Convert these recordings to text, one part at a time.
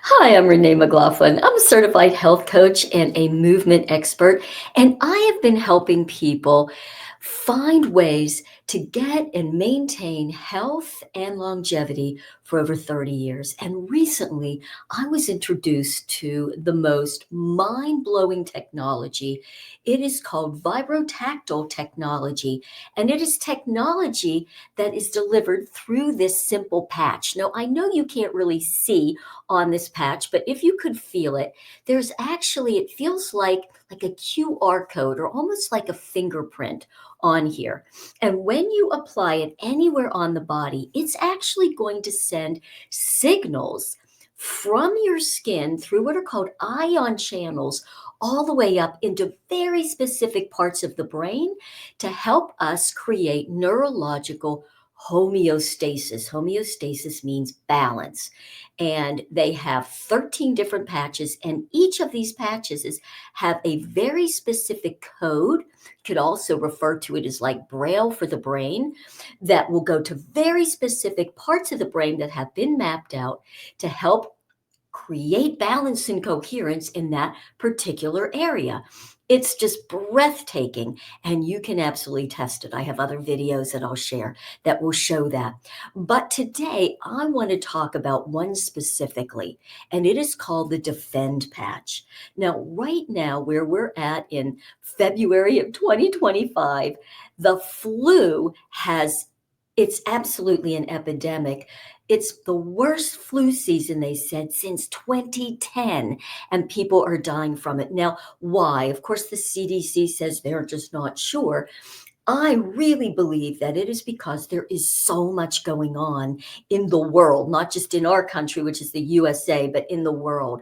Hi, I'm Renee McLaughlin. I'm a certified health coach and a movement expert, and I have been helping people find ways to get and maintain health and longevity for over 30 years. And recently, I was introduced to the most mind blowing technology. It is called vibrotactile technology, and it is technology that is delivered through this simple patch. Now, I know you can't really see on this patch, but if you could feel it, there's actually, it feels like a QR code or almost like a fingerprint on here. And when you apply it anywhere on the body, it's actually going to send signals from your skin through what are called ion channels all the way up into very specific parts of the brain to help us create neurological homeostasis. Homeostasis means balance, and they have 13 different patches, and each of these have a very specific code. Could also refer to it as like braille for the brain, that will go to very specific parts of the brain that have been mapped out to help create balance and coherence in that particular area. It's just breathtaking, and you can absolutely test it. I have other videos that I'll share that will show that. But today, I want to talk about one specifically, and it is called the Defend Patch. Now, right now, where we're at in February of 2025, the flu has it's absolutely an epidemic. It's the worst flu season, they said, since 2010, and people are dying from it. Now, why? Of course, the CDC says they're just not sure. I really believe that it is because there is so much going on in the world, not just in our country, which is the USA, but in the world.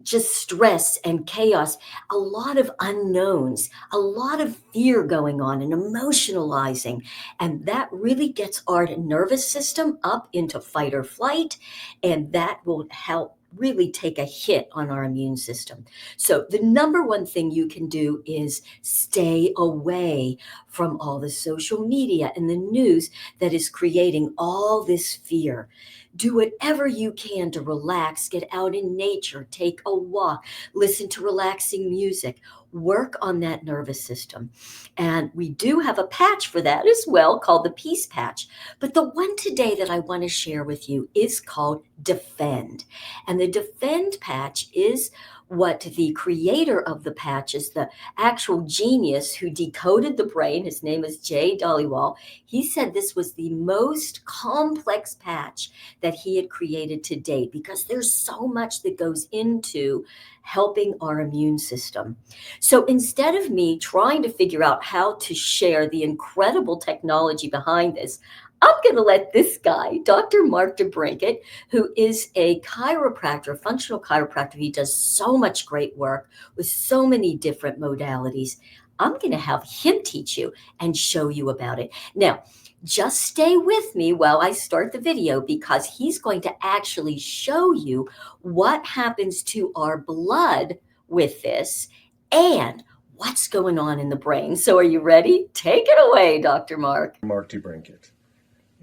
Just stress and chaos, a lot of unknowns, a lot of fear going on and emotionalizing. And that really gets our nervous system up into fight or flight. And that will help really take a hit on our immune system. So, the number one thing you can do is stay away from all the social media and the news that is creating all this fear. Do whatever you can to relax, get out in nature, take a walk, listen to relaxing music, work on that nervous system. And we do have a patch for that as well called the Peace Patch. But the one today that I want to share with you is called Defend. And the Defend patch is what the creator of the patch is, the actual genius who decoded the brain. His name is Jay Dollywall. He said this was the most complex patch that he had created to date because there's so much that goes into helping our immune system. So instead of me trying to figure out how to share the incredible technology behind this, I'm going to let this guy, Dr. Mark DeBrinket, who is a chiropractor, functional chiropractor. He does so much great work with so many different modalities. I'm going to have him teach you and show you about it. Now, just stay with me while I start the video because he's going to actually show you what happens to our blood with this and what's going on in the brain. So are you ready? Take it away, Dr. Mark. Mark DeBrinket,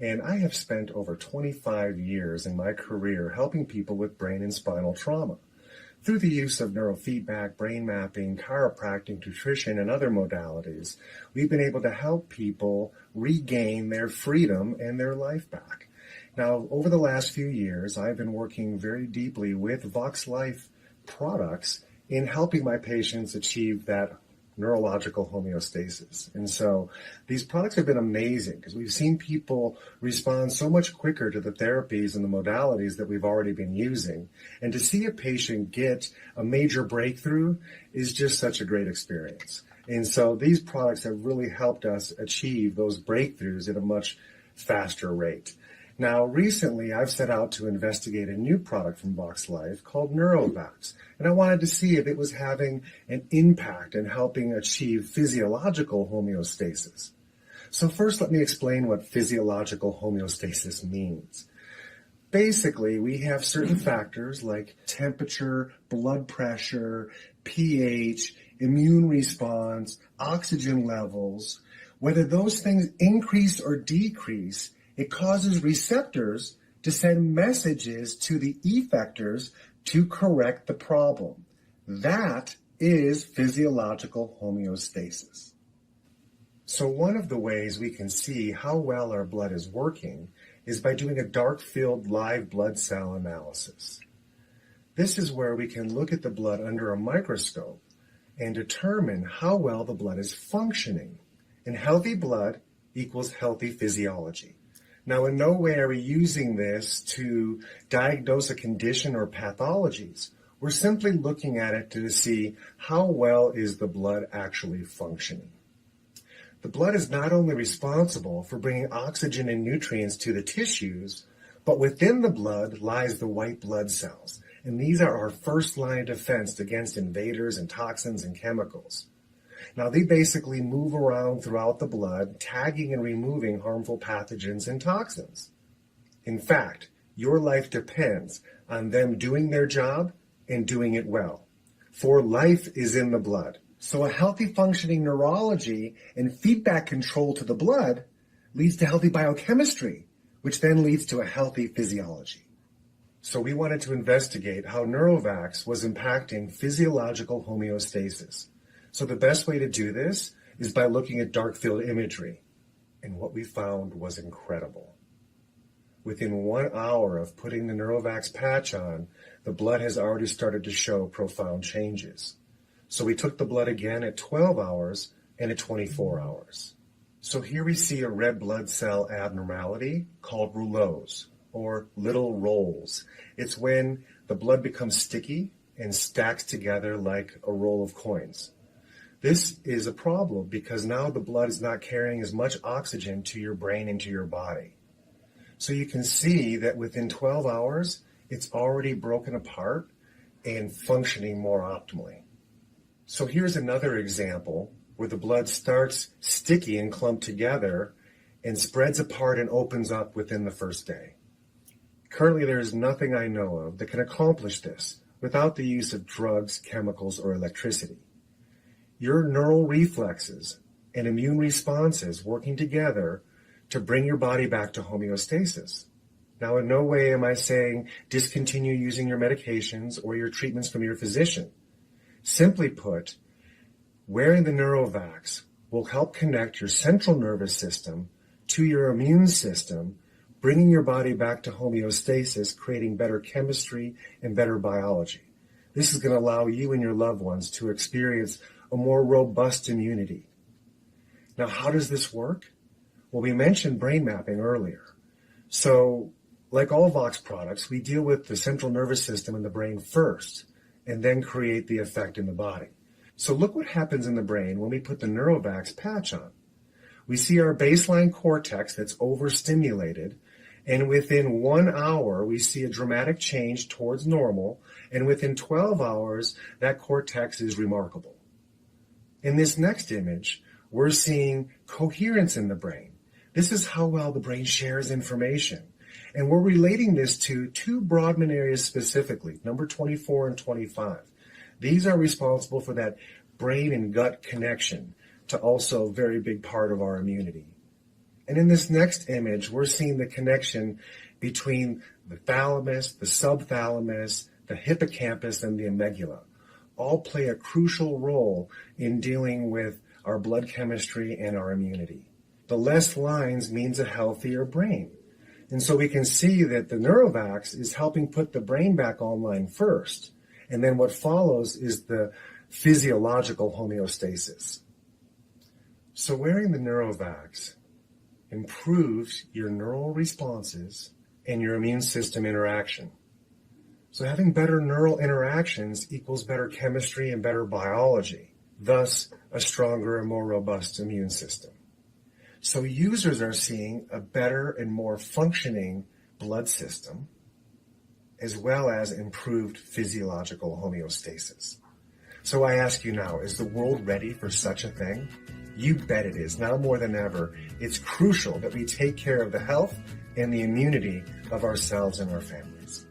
and I have spent over 25 years in my career helping people with brain and spinal trauma. Through the use of neurofeedback, brain mapping, chiropractic, nutrition, and other modalities, we've been able to help people regain their freedom and their life back. Now, over the last few years, I've been working very deeply with Vox Life products in helping my patients achieve that neurological homeostasis. And so these products have been amazing because we've seen people respond so much quicker to the therapies and the modalities that we've already been using. And to see a patient get a major breakthrough is just such a great experience. And so these products have really helped us achieve those breakthroughs at a much faster rate. Now, recently, I've set out to investigate a new product from Vox Life called NeuroVax, and I wanted to see if it was having an impact in helping achieve physiological homeostasis. So first, let me explain what physiological homeostasis means. Basically, we have certain factors like temperature, blood pressure, pH, immune response, oxygen levels. Whether those things increase or decrease, it causes receptors to send messages to the effectors to correct the problem. That is physiological homeostasis. So one of the ways we can see how well our blood is working is by doing a dark field live blood cell analysis. This is where we can look at the blood under a microscope and determine how well the blood is functioning. And healthy blood equals healthy physiology. Now, in no way are we using this to diagnose a condition or pathologies. We're simply looking at it to see how well is the blood actually functioning. The blood is not only responsible for bringing oxygen and nutrients to the tissues, but within the blood lies the white blood cells. And these are our first line of defense against invaders and toxins and chemicals. Now, they basically move around throughout the blood, tagging and removing harmful pathogens and toxins. In fact, your life depends on them doing their job and doing it well. For life is in the blood. So a healthy functioning neurology and feedback control to the blood leads to healthy biochemistry, which then leads to a healthy physiology. So we wanted to investigate how neurovax was impacting physiological homeostasis. So the best way to do this is by looking at dark field imagery. And what we found was incredible. Within 1 hour of putting the neurovax patch on, the blood has already started to show profound changes. So we took the blood again at 12 hours and at 24 hours. So here we see a red blood cell abnormality called rouleaux, or little rolls. It's when the blood becomes sticky and stacks together like a roll of coins. This is a problem because now the blood is not carrying as much oxygen to your brain and to your body. So you can see that within 12 hours, it's already broken apart and functioning more optimally. So here's another example where the blood starts sticky and clumped together and spreads apart and opens up within the first day. Currently, there is nothing I know of that can accomplish this without the use of drugs, chemicals, or electricity. Your neural reflexes and immune responses working together to bring your body back to homeostasis. Now, in no way am I saying discontinue using your medications or your treatments from your physician. Simply put, wearing the neurovax will help connect your central nervous system to your immune system, bringing your body back to homeostasis, creating better chemistry and better biology. This is going to allow you and your loved ones to experience a more robust immunity. Now, how does this work? Well, we mentioned brain mapping earlier. So, like all Vox products, we deal with the central nervous system in the brain first, and then create the effect in the body. So look what happens in the brain when we put the neurovax patch on. We see our baseline cortex that's overstimulated, and within 1 hour, we see a dramatic change towards normal, and within 12 hours, that cortex is remarkable. In this next image, we're seeing coherence in the brain. This is how well the brain shares information. And we're relating this to two Brodmann areas specifically, number 24 and 25. These are responsible for that brain and gut connection to also a very big part of our immunity. And in this next image, we're seeing the connection between the thalamus, the subthalamus, the hippocampus, and the amygdala. All play a crucial role in dealing with our blood chemistry and our immunity. The less lines means a healthier brain. And so we can see that the neurovax is helping put the brain back online first. And then what follows is the physiological homeostasis. So wearing the neurovax improves your neural responses and your immune system interaction. So having better neural interactions equals better chemistry and better biology, thus a stronger and more robust immune system. So users are seeing a better and more functioning blood system, as well as improved physiological homeostasis. So I ask you now, is the world ready for such a thing? You bet it is. Now more than ever, it's crucial that we take care of the health and the immunity of ourselves and our families.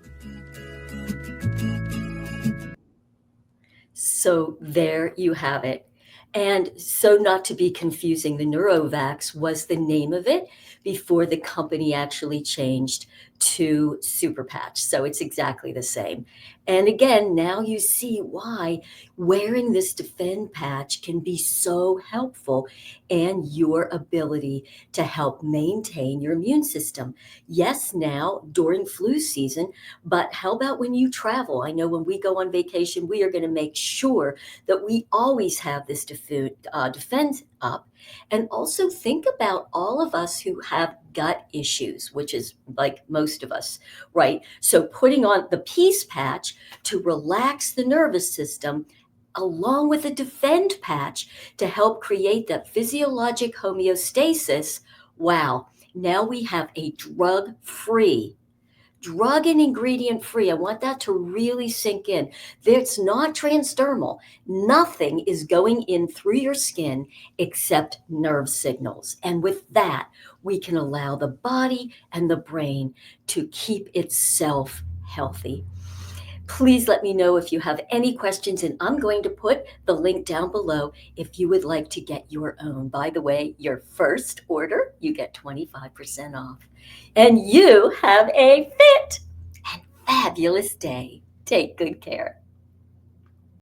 So there you have it. And so not to be confusing, the Neurovax was the name of it before the company actually changed to Super Patch. So it's exactly the same. And again, now you see why wearing this Defend patch can be so helpful and your ability to help maintain your immune system. Yes, now during flu season, but how about when you travel? I know when we go on vacation, we are going to make sure that we always have this Defend up. And also think about all of us who have gut issues, which is like most of us, right? So putting on the Peace patch to relax the nervous system along with a Defend patch to help create that physiologic homeostasis. Wow, now we have a drug and ingredient free. I want that to really sink in. It's not transdermal. Nothing is going in through your skin except nerve signals. And with that, we can allow the body and the brain to keep itself healthy. Please let me know if you have any questions, and I'm going to put the link down below if you would like to get your own. By the way, your first order, you get 25% off. And you have a fit and fabulous day. Take good care.